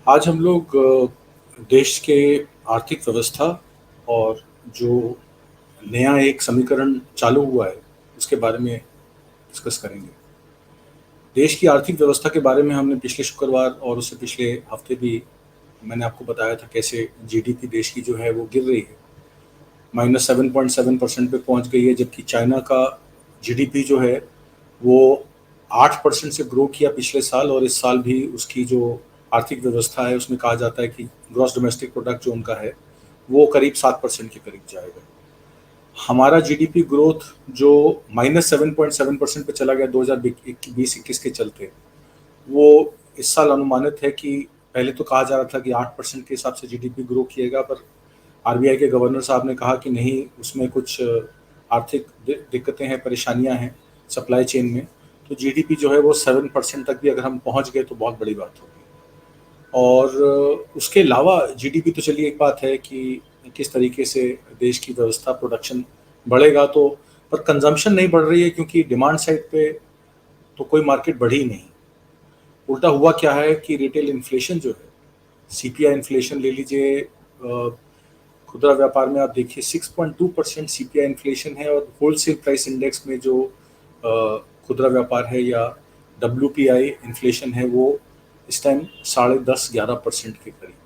आज हम लोग देश के आर्थिक व्यवस्था और जो नया एक समीकरण चालू हुआ है उसके बारे में डिस्कस करेंगे। देश की आर्थिक व्यवस्था के बारे में हमने पिछले शुक्रवार और उससे पिछले हफ्ते भी मैंने आपको बताया था कैसे जीडीपी देश की जो है वो गिर रही है, -7.7% पे पहुंच गई है, जबकि चाइना का जीडीपी जो है वो 8% से ग्रो किया पिछले साल, और इस साल भी उसकी जो आर्थिक व्यवस्था है उसमें कहा जाता है कि ग्रॉस डोमेस्टिक प्रोडक्ट जो उनका है वो करीब 7% के करीब जाएगा। हमारा जीडीपी ग्रोथ जो -7.7% पे चला गया 2020-21 के चलते, वो इस साल अनुमानित है कि पहले तो कहा जा रहा था कि 8% के हिसाब से जीडीपी ग्रो किएगा, पर आरबीआई के गवर्नर साहब ने कहा कि नहीं, उसमें कुछ आर्थिक दिक्कतें हैं, परेशानियां हैं सप्लाई चेन में, तो जीडीपी जो है वो 7% तक भी अगर हम पहुंच गए तो बहुत बड़ी बात होगी। और उसके अलावा जीडीपी तो चलिए एक बात है कि किस तरीके से देश की व्यवस्था प्रोडक्शन बढ़ेगा, तो पर कंजम्पशन नहीं बढ़ रही है क्योंकि डिमांड साइड पे तो कोई मार्केट बढ़ी ही नहीं। उल्टा हुआ क्या है कि रिटेल इन्फ्लेशन जो है, सीपीआई इन्फ्लेशन ले लीजिए, खुदरा व्यापार में आप देखिए 6.2% सीपीआई इन्फ्लेशन है, और होलसेल प्राइस इंडेक्स में जो खुदरा व्यापार है या डब्ल्यूपीआई इन्फ्लेशन है वो इस टाइम 10.5-11% के करीब है।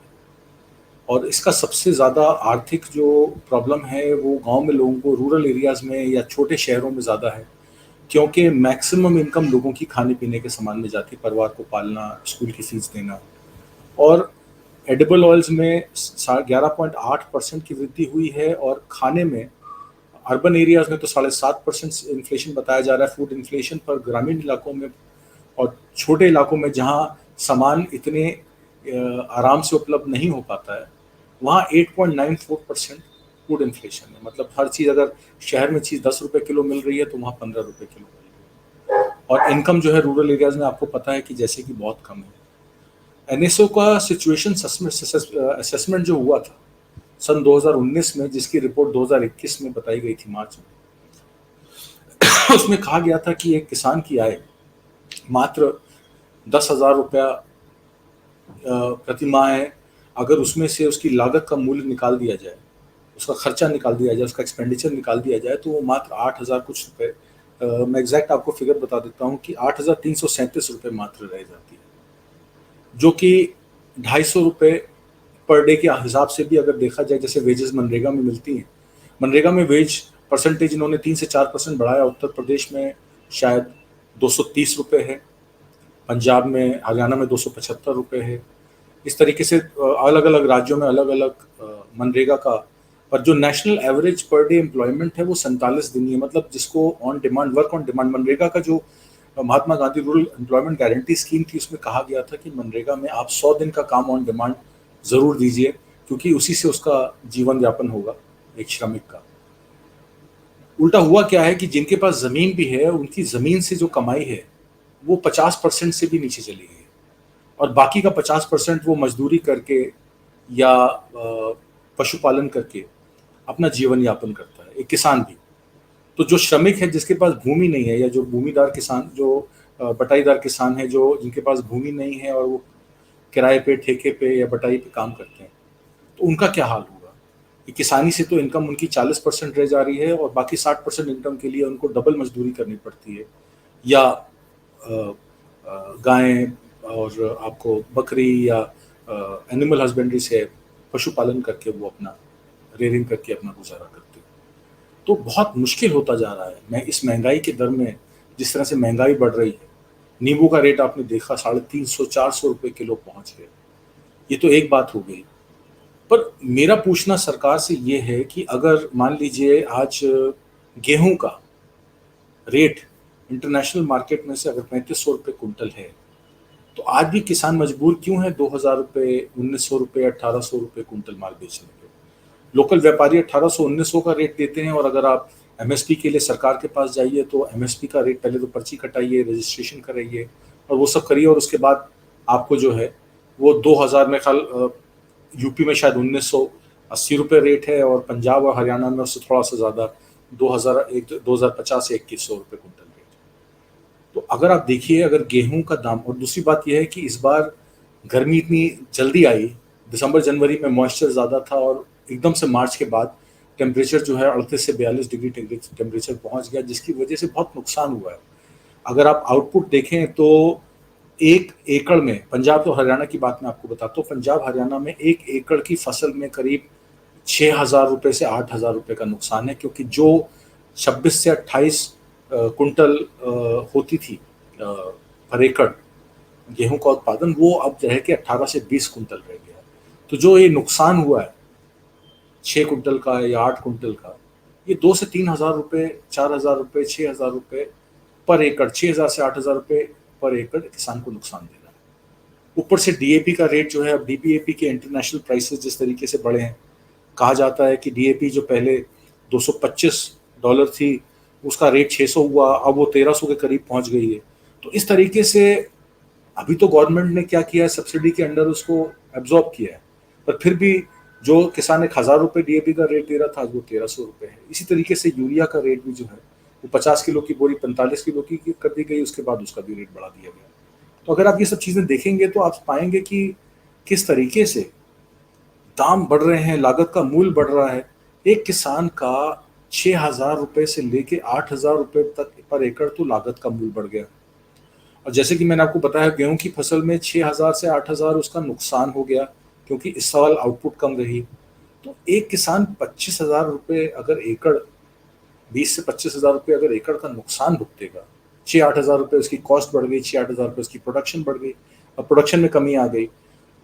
और इसका सबसे ज़्यादा आर्थिक जो प्रॉब्लम है वो गांव में लोगों को, रूरल एरियाज़ में या छोटे शहरों में ज़्यादा है, क्योंकि मैक्सिमम इनकम लोगों की खाने पीने के सामान में जाती है, परिवार को पालना, स्कूल की फीस देना। और एडिबल ऑयल्स में 11.8% की वृद्धि हुई है, और खाने में अर्बन एरियाज में तो 7.5% इन्फ्लेशन बताया जा रहा है, फूड इन्फ्लेशन, पर ग्रामीण इलाकों में और छोटे इलाकों में जहाँ सामान इतने आराम से उपलब्ध नहीं हो पाता है, वहाँ 8.94% फूड इन्फ्लेशन है। मतलब हर चीज़, अगर शहर में चीज़ 10 रुपये किलो मिल रही है तो वहाँ 15 रुपये किलो मिल रही है। और इनकम जो है रूरल एरियाज में आपको पता है कि जैसे कि बहुत कम है। एनएसओ का सिचुएशन असेसमेंट जो हुआ था सन 2019 में, जिसकी रिपोर्ट 2021 में बताई गई थी मार्च में, उसमें कहा गया था कि एक किसान की आय मात्र 10,000 रुपया प्रति माह है। अगर उसमें से उसकी लागत का मूल्य निकाल दिया जाए, उसका खर्चा निकाल दिया जाए, उसका एक्सपेंडिचर निकाल दिया जाए, तो वो मात्र 8,000 कुछ रुपए, मैं एग्जैक्ट आपको फिगर बता देता हूँ कि 8,337 रुपये मात्र रह जाती है, जो कि 250 रुपये पर डे के हिसाब से भी अगर देखा जाए, जैसे वेजेस मनरेगा में मिलती हैं, मनरेगा में वेज परसेंटेज इन्होंने 3 से 4% बढ़ाया। उत्तर प्रदेश में शायद 230 रुपये है, पंजाब में, हरियाणा में 275 रुपये है। इस तरीके से अलग अलग राज्यों में अलग अलग मनरेगा का, पर जो national average per day employment है वो 47 दिन ही है। मतलब जिसको on demand, work on demand, MNREGA का जो Mahatma Gandhi rural employment guarantee scheme थी, उसमें कहा गया था कि मनरेगा में आप 100 दिन का काम ऑन डिमांड ज़रूर दीजिए, क्योंकि उसी से उसका जीवन यापन होगा एक श्रमिक का। उल्टा हुआ क्या है कि जिनके पास ज़मीन भी है, उनकी ज़मीन से जो कमाई है वो 50% से भी नीचे चली गई है, और बाकी का 50% वो मजदूरी करके या पशुपालन करके अपना जीवन यापन करता है, एक किसान भी। तो जो श्रमिक है, जिसके पास भूमि नहीं है, या जो भूमिदार किसान, जो बटाईदार किसान है, जो जिनके पास भूमि नहीं है और वो किराए पे, ठेके पे या बटाई पे काम करते हैं, तो उनका क्या हाल होगा। ये किसानी से तो इनकम उनकी 40% रह जा रही है, और बाकी 60% इनकम के लिए उनको डबल मजदूरी करनी पड़ती है, या गायें और आपको बकरी या एनिमल हस्बेंड्री से पशुपालन करके वो अपना रेयरिंग करके अपना गुजारा करते हैं। तो बहुत मुश्किल होता जा रहा है। मैं इस महंगाई के दर में, जिस तरह से महंगाई बढ़ रही है, नींबू का रेट आपने देखा 350-400 रुपये किलो पहुंच गए। ये तो एक बात हो गई। पर मेरा पूछना सरकार से ये है कि अगर मान लीजिए आज गेहूं का रेट इंटरनेशनल मार्केट में से अगर 3500 रुपये कुंटल है, तो आज भी किसान मजबूर क्यों है 2000 रुपये, 1900 रुपये, 1800 रुपये कुंटल माल बेचने पे। लोकल व्यापारी 1800-1900 का रेट देते हैं, और अगर आप एमएसपी के लिए सरकार के पास जाइए तो एमएसपी का रेट, पहले तो पर्ची कटाइए, रजिस्ट्रेशन कराइए और वो सब करिए, और उसके बाद आपको जो है वो 2000 में ख्याल, यूपी में शायद 1980 रुपये रेट है, और पंजाब और हरियाणा में उससे थोड़ा सा ज़्यादा 2050 से 2100 रुपये कुंटल रेट। तो अगर आप देखिए, अगर गेहूं का दाम, और दूसरी बात यह है कि इस बार गर्मी इतनी जल्दी आई, दिसंबर जनवरी में मॉइस्चर ज़्यादा था और एकदम से मार्च के बाद टेम्परेचर जो है 38 से 42 डिग्री टेम्परेचर पहुंच गया, जिसकी वजह से बहुत नुकसान हुआ है। अगर आप आउटपुट देखें तो 1 एकड़ में, पंजाब और हरियाणा की बात मैं आपको बताता हूँ, पंजाब हरियाणा में 1 एकड़ की फसल में करीब 6,000 रुपये से 8,000 रुपये का नुकसान है, क्योंकि जो 26 से 28 कुंटल होती थी पर एकड़ गेहूं का उत्पादन, वो अब रह के 18 से 20 कुंटल रह गया। तो जो ये नुकसान हुआ है 6 कुंटल का या 8 कुंटल का, ये 2 से 3 हज़ार रुपये, 4,000 रुपये, 6,000 रुपये पर एकड़, 6,000 से 8,000 रुपये पर एकड़ किसान को नुकसान दे रहा है। ऊपर से डीएपी का रेट जो है, अब डीपीएपी के इंटरनेशनल प्राइसेस जिस तरीके से बढ़े हैं, कहा जाता है कि डीएपी जो पहले $225 थी, उसका रेट 600 हुआ, अब वो 1300 के करीब पहुंच गई है। तो इस तरीके से अभी तो गवर्नमेंट ने क्या किया है, सब्सिडी के अंडर उसको एब्जॉर्ब किया है, पर फिर भी जो किसान 1,000 रुपये डीएपी का रेट दे रहा था, आज वो 1,300 रुपये है। इसी तरीके से यूरिया का रेट भी जो है वो 50 किलो की बोरी 45 किलो की कर दी गई, उसके बाद उसका भी रेट बढ़ा दिया गया। तो अगर आप ये सब चीज़ें देखेंगे तो आप पाएंगे कि किस तरीके से दाम बढ़ रहे हैं, लागत का मूल्य बढ़ रहा है। एक किसान का 6,000 रुपये से लेके 8,000 रुपये तक पर एकड़ तो लागत का मूल्य बढ़ गया। और जैसे कि मैंने आपको बताया, गेहूं की फसल में 6,000 से 8,000 उसका नुकसान हो गया, क्योंकि इस साल आउटपुट कम रही। तो एक किसान 25,000 रुपये अगर एकड़, 20 से 25,000 रुपये अगर एकड़ का नुकसान भुगतेगा, 6-8 हज़ार रुपये उसकी कॉस्ट बढ़ गई, 6-8 हज़ार रुपये उसकी प्रोडक्शन बढ़ गई, और प्रोडक्शन में कमी आ गई,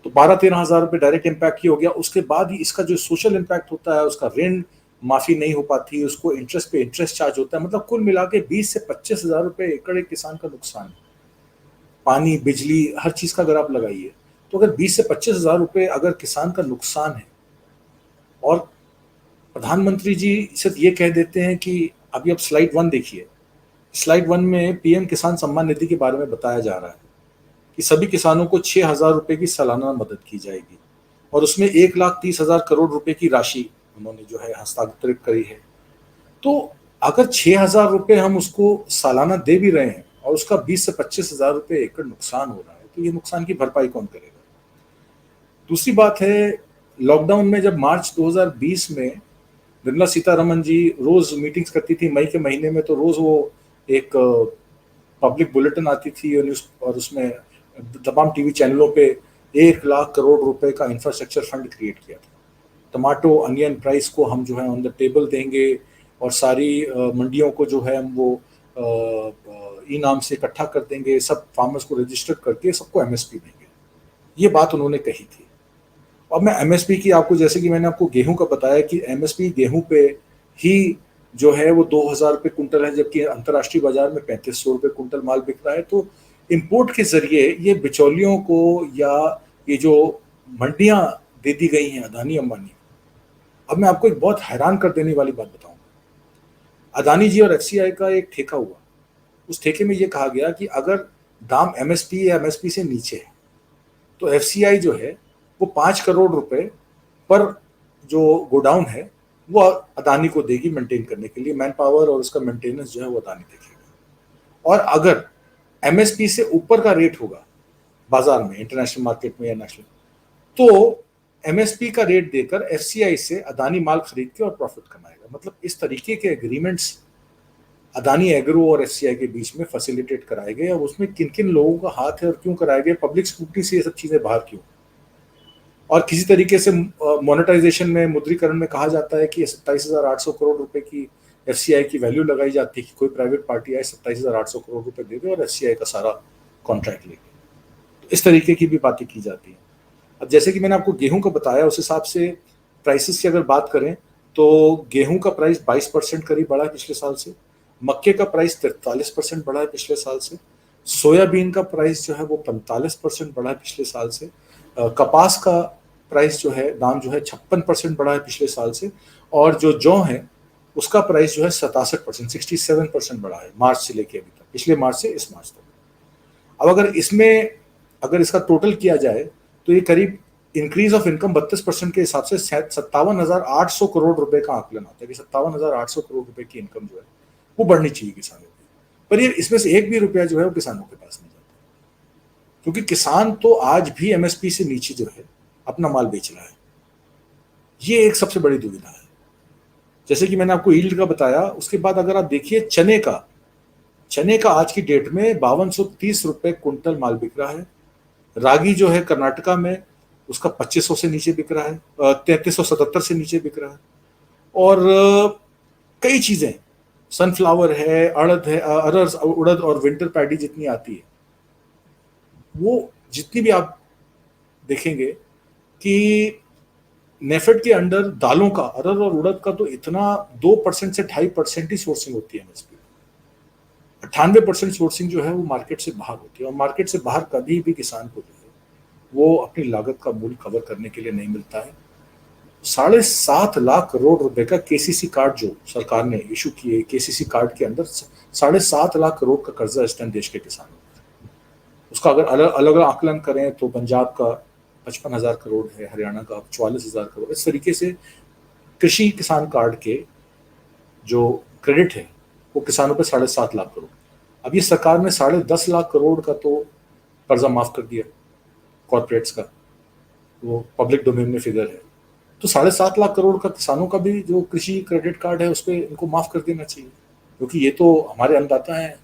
तो 12-13 हज़ार रुपये डायरेक्ट इम्पैक्ट ही हो गया। उसके बाद ही इसका जो सोशल इम्पैक्ट होता है, उसका ऋण माफी नहीं हो पाती, उसको इंटरेस्ट पे इंटरेस्ट चार्ज होता है, मतलब कुल मिला के 20 से 25 हज़ार रुपये एकड़ एक किसान का नुकसान है। पानी, बिजली, हर चीज का अगर आप लगाइए, तो अगर 20 से 25 हज़ार रुपये अगर किसान का नुकसान है, और प्रधानमंत्री जी सिर्फ ये कह देते हैं कि, अभी आप स्लाइड 1 देखिए, स्लाइड 1 में पीएम किसान सम्मान निधि के बारे में बताया जा रहा है कि सभी किसानों को 6,000 रुपये की सालाना मदद की जाएगी, और उसमें 1,30,000 करोड़ रुपए की राशि उन्होंने जो है हस्तांतरित करी है। तो अगर 6,000 रुपये हम उसको सालाना दे भी रहे हैं, और उसका 20 से 25 हज़ार रुपये एकड़ नुकसान हो रहा है, तो ये नुकसान की भरपाई कौन करेगा? दूसरी बात है, लॉकडाउन में जब मार्च 2020 में निर्मला सीतारमन जी रोज मीटिंग्स करती थी मई के महीने में, तो रोज वो एक पब्लिक बुलेटिन आती थी, और उसमें तमाम टीवी चैनलों पे 1,00,000 करोड़ रुपए का इंफ्रास्ट्रक्चर फंड क्रिएट किया था। टमाटो अनियन प्राइस को हम जो है ऑन द टेबल देंगे, और सारी मंडियों को जो है हम वो ई नाम से इकट्ठा कर देंगे, सब फार्मर्स को रजिस्टर करके सबको एमएसपी देंगे, ये बात उन्होंने कही थी। अब मैं एमएसपी की आपको, जैसे कि मैंने आपको गेहूं का बताया कि एमएसपी गेहूं पे ही जो है वो 2,000 रुपये कुंटल है, जबकि अंतर्राष्ट्रीय बाजार में 3,500 रुपये कुंटल माल बिक रहा है। तो इंपोर्ट के जरिए ये बिचौलियों को, या ये जो मंडियां दे दी गई हैं अदानी अंबानी। अब मैं आपको एक बहुत हैरान कर देने वाली बात बताऊंगा। अदानी जी और एफसीआई का एक ठेका हुआ, उस ठेके में ये कहा गया कि अगर दाम एमएसपी या एमएसपी से नीचे है, तो एफसीआई जो है वो 5 करोड़ रुपए पर जो गोडाउन है वो अदानी को देगी मेंटेन करने के लिए, मैन पावर और उसका मेंटेनेंस जो है वो अदानी देखेगा। और अगर एमएसपी से ऊपर का रेट होगा बाजार में, इंटरनेशनल मार्केट में या नेशनल, तो एमएसपी का रेट देकर एफसीआई से अदानी माल खरीद के और प्रॉफिट कमाएगा। मतलब इस तरीके के एग्रीमेंट्स अदानी एग्रो और एफसीआई के बीच में फैसिलिटेट कराए गए। और उसमें किन किन लोगों का हाथ है और क्यों कराए गए, पब्लिक स्क्रूटनी से ये सब चीजें बाहर क्यों? और किसी तरीके से मोनेटाइजेशन में, मुद्रीकरण में कहा जाता है कि 27,800 करोड़ रुपए की एफसीआई की वैल्यू लगाई जाती है कि कोई प्राइवेट पार्टी आए 27,800 करोड़ रुपए दे दे और एफसीआई का सारा कॉन्ट्रैक्ट लेके। तो इस तरीके की भी बातें की जाती हैं। अब जैसे कि मैंने आपको गेहूं का बताया, उस हिसाब से प्राइसेस की अगर बात करें तो गेहूं का प्राइस 22% करीब बढ़ा है पिछले साल से, मक्के का प्राइस 43% बढ़ा है पिछले साल से, सोयाबीन का प्राइस जो है वो 45% बढ़ा है पिछले साल से, कपास का प्राइस जो है, दाम जो है 56% बढ़ा है पिछले साल से, और जो जौ है उसका प्राइस जो है 67% बढ़ा है मार्च से लेके अभी तक, पिछले मार्च से इस मार्च तक। अब अगर इसका टोटल किया जाए तो ये करीब इंक्रीज ऑफ इनकम 32% के हिसाब से 57,800 करोड़ रुपए का आकलन आता है कि 57,800 करोड़ रुपए की इनकम जो है वो बढ़नी चाहिए किसानों की। पर ये इसमें से एक भी रुपया जो है वो किसानों के पास नहीं जाता। क्योंकि किसान तो आज भी एमएसपी से नीचे जो है अपना माल बेच रहा है। ये एक सबसे बड़ी दुविधा है। जैसे कि मैंने आपको यील्ड का बताया, उसके बाद अगर आप देखिए चने का आज की डेट में 5230 रुपए क्विंटल माल बिक रहा है। रागी जो है कर्नाटका में, उसका 2500 से नीचे बिक रहा है, 3377 से नीचे बिक रहा है। और कई चीजें, सनफ्लावर है, उड़द और विंटर पैडी जितनी आती है, वो जितनी भी आप देखेंगे कि नेफेड के अंडर दालों का, अरहर और उड़द का तो इतना 2% से 2.5% ही सोर्सिंग होती है एमएसपी। 98% सोर्सिंग जो है वो मार्केट से बाहर होती है, और मार्केट से बाहर कभी भी किसान को जो है वो अपनी लागत का मूल्य कवर करने के लिए नहीं मिलता है। 7.5 लाख रुपए का केसीसी कार्ड जो सरकार ने इशू किए, केसीसी कार्ड के अंदर 7.5 लाख करोड़ का कर्जा इस टाइम देश के किसानों को। उसका अगर अलग अलग आकलन करें तो पंजाब का 55,000 करोड़ है, हरियाणा का 44,000 करोड़। इस तरीके से कृषि किसान कार्ड के जो क्रेडिट है वो किसानों पे 7.5 लाख करोड़। अब ये सरकार ने 10.5 लाख करोड़ का तो कर्जा माफ कर दिया कॉर्पोरेट्स का, वो पब्लिक डोमेन में फिगर है। तो 7.5 लाख करोड़ का किसानों का भी जो कृषि क्रेडिट कार्ड है उस पर इनको माफ कर देना चाहिए, क्योंकि ये तो हमारे अन्नदाता हैं,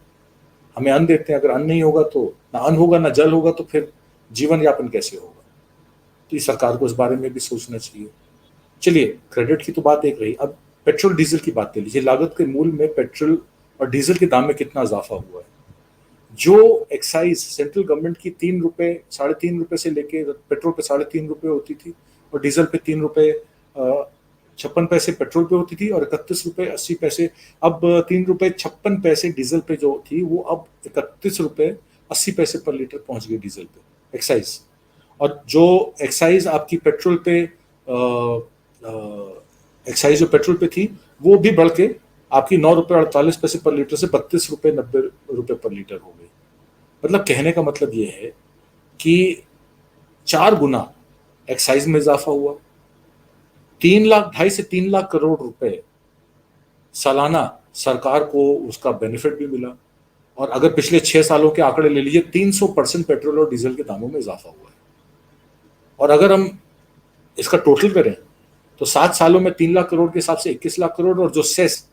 हमें अन्न देते हैं। अगर अन्न नहीं होगा तो ना अन्न होगा ना जल होगा, तो फिर जीवन यापन कैसे होगा? तो ये सरकार को इस बारे में भी सोचना चाहिए। चलिए, क्रेडिट की तो बात एक रही, अब पेट्रोल डीजल की बात ले लीजिए। लागत के मूल्य में पेट्रोल और डीजल के दाम में कितना इजाफा हुआ है। जो एक्साइज सेंट्रल गवर्नमेंट की 3 रुपए, 3.5 रुपए से लेके पेट्रोल पे 3.5 रुपए होती थी, और डीजल पे 3 रुपए 56 पैसे पेट्रोल पे होती थी, और 31 रुपए 80 पैसे, अब 3 रुपए 56 पैसे डीजल पे जो थी, वो अब 31 रुपए 80 पैसे पर लीटर पहुंच गई डीजल पे एक्साइज। और जो एक्साइज आपकी पेट्रोल पे एक्साइज जो पेट्रोल पे थी, वो भी बढ़ के आपकी 9 रुपए 48 पैसे पर लीटर से 32 रुपए 90 रुपए पर लीटर हो गई। मतलब कहने का मतलब ये है कि 4 गुना एक्साइज में इजाफा हुआ। 2.5 से 3 लाख करोड़ रुपए सालाना सरकार को उसका बेनिफिट भी मिला। और अगर पिछले 6 सालों के आंकड़े ले लीजिए, 300% पेट्रोल और डीजल के दामों में इजाफा हुआ है। और अगर हम इसका टोटल करें तो 7 सालों में 3 लाख करोड़ के हिसाब से 21 लाख करोड़, और जो सेस,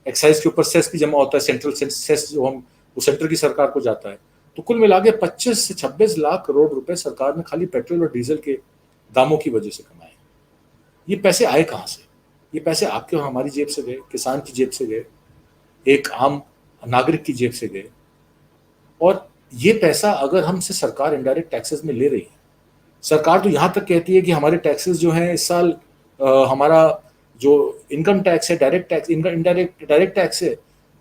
एक्साइज के ऊपर सेस भी जमा होता है, सेंट्रल सेस जो हम वो सेंटर की सरकार को जाता है, तो कुल मिला के 25 से 26 लाख करोड़ रुपए सरकार ने खाली पेट्रोल और डीजल के दामों की वजह से कमाए। ये पैसे आए कहाँ से? ये पैसे आपके और हमारी जेब से गए, किसान की जेब से गए, एक आम नागरिक की जेब से गए। और ये पैसा अगर हमसे सरकार इनडायरेक्ट टैक्सेस में ले रही है, सरकार तो यहाँ तक कहती है कि हमारे टैक्सेस जो हैं इस साल, हमारा जो इनकम टैक्स है, डायरेक्ट टैक्स, डायरेक्ट टैक्स है,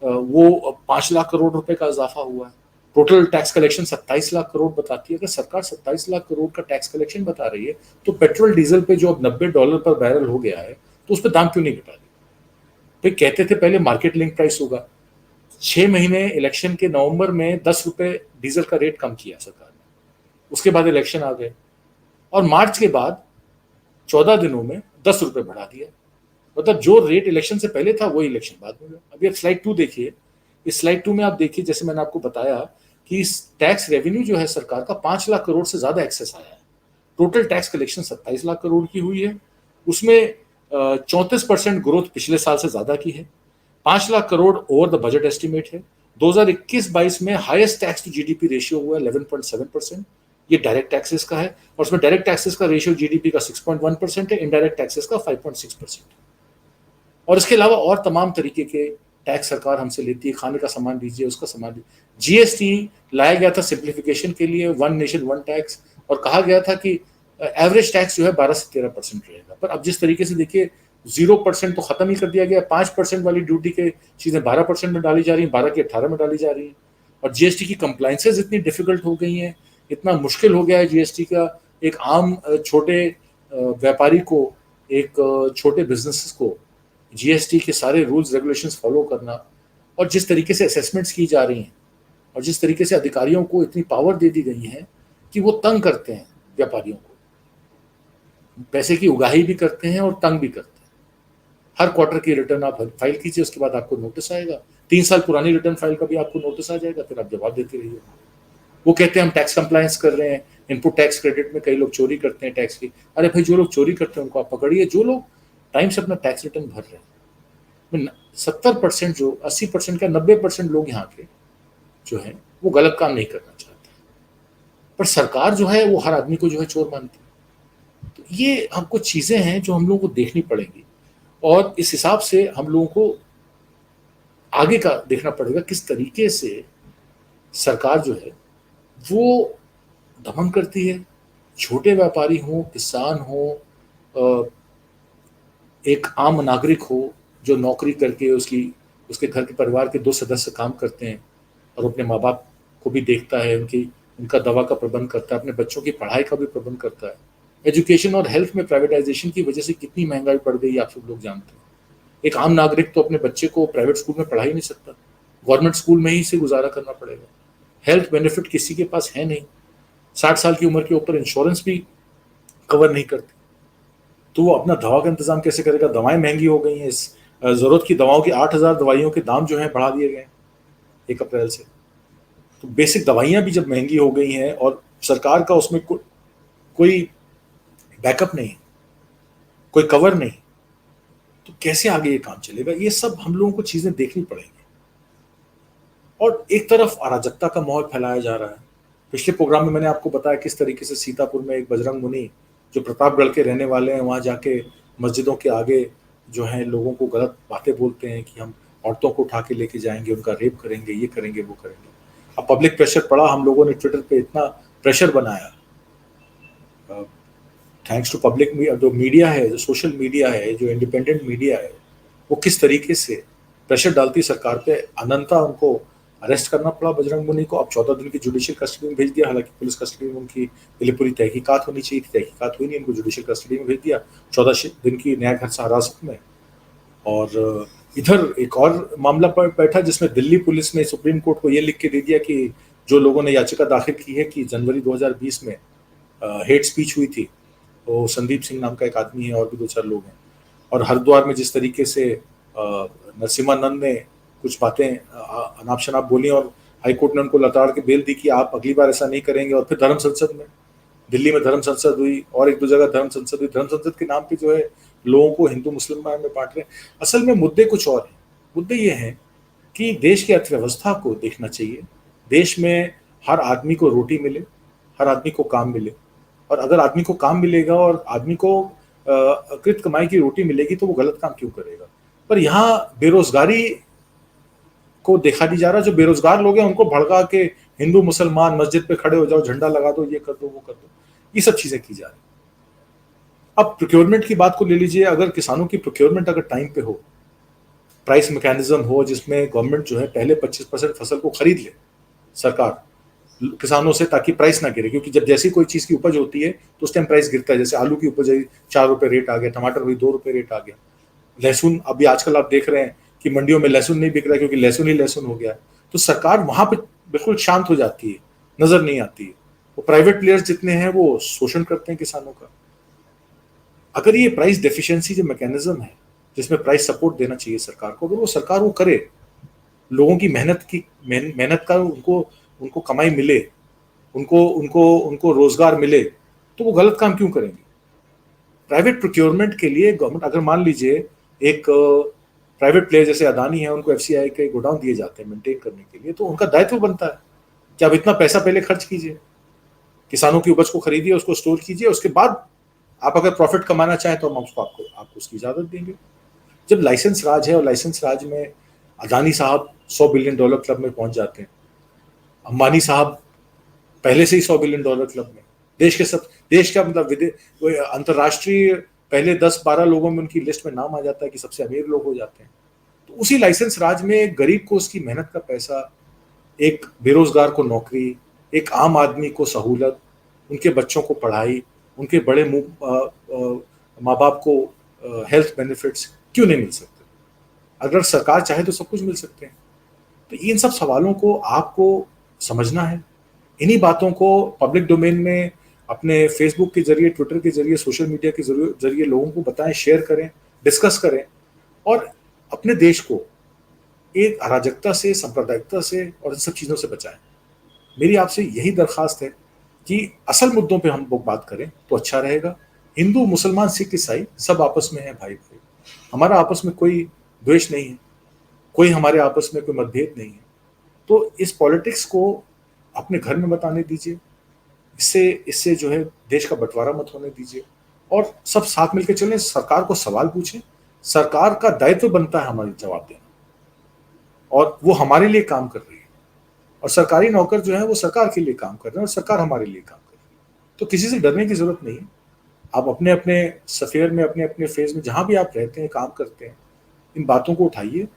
वो 5 लाख करोड़ रुपए का इजाफा हुआ है। Total tax collection 27 lakh crore बताती है। अगर सरकार 27 लाख करोड़ का टैक्स कलेक्शन बता रही है, तो पेट्रोल डीजल पे जो अब $90 पर बैरल हो गया है, तो उस पर दाम क्यों नहीं घटा दी? तो कहते थे पहले मार्केट लिंक प्राइस होगा। 6 महीने इलेक्शन के नवंबर में 10 रुपए डीजल का रेट कम किया सरकार ने, उसके बाद इलेक्शन आ गए, और मार्च के बाद 14 दिनों में 10 रुपए बढ़ा दिया। मतलब जो रेट इलेक्शन से पहले था वही इलेक्शन बाद में। अभी आप स्लाइड 2 देखिए। इस स्लाइड 2 में आप देखिए, जैसे मैंने आपको बताया कि टैक्स रेवेन्यू जो है सरकार का 5 लाख करोड़ से ज्यादा एक्सेस आया है। Total tax collection 27 lakh crore की हुई है, उसमें 34% ग्रोथ पिछले साल से ज्यादा की है। 5 lakh crore over the budget estimate है। 2021-22 में highest tax to GDP ratio हुआ 11.7%। ये डायरेक्ट टैक्सेस का है, और उसमें डायरेक्ट टैक्सेस का रेशियो जीडीपी का 6.1% है, इनडायरेक्ट टैक्सेस का 5.6%। और इसके अलावा और तमाम तरीके के टैक्स सरकार हमसे लेती है। खाने का सामान लीजिए, उसका सामान लीजिए। जीएसटी लाया गया था सिंप्लीफिकेशन के लिए, वन नेशन वन टैक्स, और कहा गया था कि एवरेज टैक्स जो है 12 से 13% रहेगा। पर अब जिस तरीके से देखिए, 0% तो खत्म ही कर दिया गया। 5% वाली ड्यूटी के चीजें 12% में डाली जा रही है, 12 की 18 में डाली जा रही है। और जीएसटी की कंप्लाइंसेज इतनी डिफिकल्ट हो गई हैं, इतना मुश्किल हो गया है जीएसटी का एक आम छोटे व्यापारी को, एक छोटे बिजनेस को जीएसटी के सारे रूल्स रेगुलेशंस फॉलो करना, और जिस तरीके से असेसमेंट्स की जा रही हैं, और जिस तरीके से अधिकारियों को इतनी पावर दे दी गई है कि वो तंग करते हैं व्यापारियों को, पैसे की उगाही भी करते हैं और तंग भी करते हैं। हर क्वार्टर की रिटर्न आप फाइल कीजिए, उसके बाद आपको नोटिस आएगा। 3 साल पुरानी रिटर्न फाइल का भी आपको नोटिस आ जाएगा, फिर आप जवाब देते रहिए। वो कहते हैं हम टैक्स कंप्लायंस कर रहे हैं, इनपुट टैक्स क्रेडिट में कई लोग चोरी करते हैं टैक्स की। अरे भाई, जो लोग चोरी करते हैं उनको आप पकड़िए, जो लोग टाइम से अपना टैक्स रिटर्न भर रहे हैं। 70% जो 80% का 90% लोग यहाँ के जो है वो गलत काम नहीं करना चाहते, पर सरकार जो है वो हर आदमी को जो है चोर मानती है। तो ये हम कुछ चीजें हैं जो हम लोगों को देखनी पड़ेंगी, और इस हिसाब से हम लोगों को आगे का देखना पड़ेगा किस तरीके से सरकार जो है वो दमन करती है। छोटे व्यापारी हो, किसान हो, एक आम नागरिक हो जो नौकरी करके उसके घर के परिवार के 2 सदस्य काम करते हैं और अपने माँ बाप को भी देखता है, उनका दवा का प्रबंध करता है, अपने बच्चों की पढ़ाई का भी प्रबंध करता है। एजुकेशन और हेल्थ में प्राइवेटाइजेशन की वजह से कितनी महंगाई बढ़ गई आप सब लोग जानते हैं। एक आम नागरिक तो अपने बच्चे को प्राइवेट स्कूल में पढ़ा ही नहीं सकता, गवर्नमेंट स्कूल में ही से गुजारा करना पड़ेगा। हेल्थ बेनिफिट किसी के पास है नहीं, 60 साल की उम्र के ऊपर इंश्योरेंस भी कवर नहीं करती, तो वो अपना दवा का इंतजाम कैसे करेगा। दवाएं महंगी हो गई हैं, इस जरूरत की दवाओं की 8,000 दवाइयों के दाम जो है बढ़ा दिए गए 1 अप्रैल से। तो बेसिक दवाइयां भी जब महंगी हो गई हैं और सरकार का उसमें कोई बैकअप नहीं, कोई कवर नहीं, तो कैसे आगे ये काम चलेगा। ये सब हम लोगों को चीजें देखनी पड़ेंगी। और एक तरफ अराजकता का माहौल फैलाया जा रहा है। पिछले प्रोग्राम में मैंने आपको बताया किस तरीके से सीतापुर में एक बजरंग मुनि जो प्रतापगढ़ के रहने वाले हैं, वहां जाके मस्जिदों के आगे जो है लोगों को गलत बातें बोलते हैं कि हम औरतों को उठा के लेके जाएंगे, उनका रेप करेंगे, ये करेंगे, वो करेंगे। अब पब्लिक प्रेशर पड़ा, हम लोगों ने ट्विटर पे इतना प्रेशर बनाया, थैंक्स टू पब्लिक, जो मीडिया है, जो सोशल मीडिया है, जो इंडिपेंडेंट मीडिया है, वो किस तरीके से प्रेशर डालती सरकार पे। अनंता उनको अरेस्ट करना पड़ा बजरंग मुनि को। अब 14 दिन की जुडिशियल कस्टडी में भेज दिया, हालांकि पुलिस कस्टडी में उनकी पूरी तहकीकात होनी चाहिए थी, तहकीकात हुई नहीं, उनको जुडिशियल कस्टडी में भेज दिया 14 दिन की न्यायिक हिरासत में। और इधर एक और मामला पर बैठा जिसमें दिल्ली पुलिस ने सुप्रीम कोर्ट को ये लिख के दे दिया कि जो लोगों ने याचिका दाखिल की है कि जनवरी 2020 में हेट स्पीच हुई थी, वो संदीप सिंह नाम का एक आदमी है और भी 2-4 लोग हैं, और हरिद्वार में जिस तरीके से नरसिम्हानंद ने कुछ बातें अनाप शनाप बोली और हाईकोर्ट ने उनको लताड़ के बेल दी कि आप अगली बार ऐसा नहीं करेंगे। और फिर धर्म संसद में, दिल्ली में धर्म संसद हुई और 1-2 जगह धर्म संसद हुई। धर्म संसद के नाम पे जो है लोगों को हिंदू मुस्लिम में बांट रहे हैं। असल में मुद्दे कुछ और हैं। मुद्दे ये हैं कि देश की अर्थव्यवस्था को देखना चाहिए। देश में हर आदमी को रोटी मिले, हर आदमी को काम मिले, और अगर आदमी को काम मिलेगा और आदमी को अकृत कमाई की रोटी मिलेगी तो वो गलत काम क्यों करेगा। पर यहाँ बेरोजगारी को देखा नहीं जा रहा। जो बेरोजगार लोग हैं उनको भड़का के हिंदू मुसलमान मस्जिद पे खड़े हो जाओ, झंडा लगा दो, ये कर दो, वो कर दो, ये सब चीजें की जा रही। अब प्रोक्योरमेंट की बात को ले लीजिए। अगर किसानों की प्रोक्योरमेंट अगर टाइम पे हो, प्राइस मैकेनिज्म हो जिसमें गवर्नमेंट जो है पहले 25% फसल को खरीद ले सरकार किसानों से, ताकि प्राइस ना गिरे, क्योंकि जब जैसी कोई चीज की उपज होती है तो उस टाइम प्राइस गिरता है। जैसे आलू की उपज 4 रुपए रेट आ गया, टमाटर भी 2 रुपए रेट आ गया, लहसुन अभी आजकल आप देख रहे हैं कि मंडियों में लहसुन नहीं बिक रहा है क्योंकि लहसुन ही लहसुन हो गया है। तो सरकार वहां पे बिल्कुल शांत हो जाती है, नजर नहीं आती है। वो प्राइवेट प्लेयर्स जितने हैं वो शोषण करते हैं किसानों का। अगर ये प्राइस डेफिशिएंसी जो मैकेनिज्म है जिसमें प्राइस सपोर्ट देना चाहिए सरकार को, अगर वो सरकार वो करे, लोगों की मेहनत का उनको कमाई मिले, उनको उनको उनको रोजगार मिले, तो वो गलत काम क्यों करेंगे। प्राइवेट प्रोक्योरमेंट के लिए गवर्नमेंट, अगर मान लीजिए एक प्राइवेट प्लेयर जैसे अदानी है, उनको एफसीआई के गोडाउन दिए जाते हैं मेंटेन करने के लिए, तो उनका दायित्व बनता है कि आप इतना पैसा पहले खर्च कीजिए, किसानों की उपज को खरीदिए, उसको स्टोर कीजिए, उसके बाद आप अगर प्रॉफिट कमाना चाहें तो हम आपको उसकी इजाजत देंगे। जब लाइसेंस राज है और लाइसेंस राज में अदानी साहब $100 बिलियन क्लब में पहुंच जाते हैं, अंबानी साहब पहले से ही $100 बिलियन क्लब में, देश का मतलब अंतरराष्ट्रीय पहले 10-12 लोगों में उनकी लिस्ट में नाम आ जाता है कि सबसे अमीर लोग हो जाते हैं। तो उसी लाइसेंस राज में एक गरीब को उसकी मेहनत का पैसा, एक बेरोजगार को नौकरी, एक आम आदमी को सहूलत, उनके बच्चों को पढ़ाई, उनके बड़े माँ बाप को हेल्थ बेनिफिट्स क्यों नहीं मिल सकते। अगर सरकार चाहे तो सब कुछ मिल सकते हैं। तो इन सब सवालों को आपको समझना है। इन्हीं बातों को पब्लिक डोमेन में अपने फेसबुक के जरिए, ट्विटर के जरिए, सोशल मीडिया के जरिए लोगों को बताएं, शेयर करें, डिस्कस करें, और अपने देश को एक अराजकता से, सांप्रदायिकता से और इन सब चीज़ों से बचाएं। मेरी आपसे यही दरख्वास्त है कि असल मुद्दों पे हम लोग बात करें तो अच्छा रहेगा। हिंदू, मुसलमान, सिख, ईसाई सब आपस में है भाई भाई। हमारा आपस में कोई द्वेष नहीं है, कोई हमारे आपस में कोई मतभेद नहीं है। तो इस पॉलिटिक्स को अपने घर में मत आने दीजिए। इससे इससे जो है देश का बंटवारा मत होने दीजिए, और सब साथ मिलकर चलें। सरकार को सवाल पूछें। सरकार का दायित्व बनता है हमारे जवाब देना, और वो हमारे लिए काम कर रही है। और सरकारी नौकर जो है वो सरकार के लिए काम कर रहे हैं, और सरकार हमारे लिए काम कर रही है। तो किसी से डरने की जरूरत नहीं है। आप अपने अपने सफेयर में, अपने अपने फेज में, जहां भी आप रहते हैं, काम करते हैं, इन बातों को उठाइए,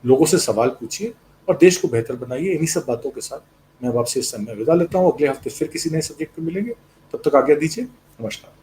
लोगों से सवाल पूछिए, और देश को बेहतर बनाइए। इन्हीं सब बातों के साथ मैं अब आपसे इस समय विदा लेता हूँ। अगले हफ्ते फिर किसी नए सब्जेक्ट पे मिलेंगे। तब तक आज्ञा दीजिए। नमस्कार।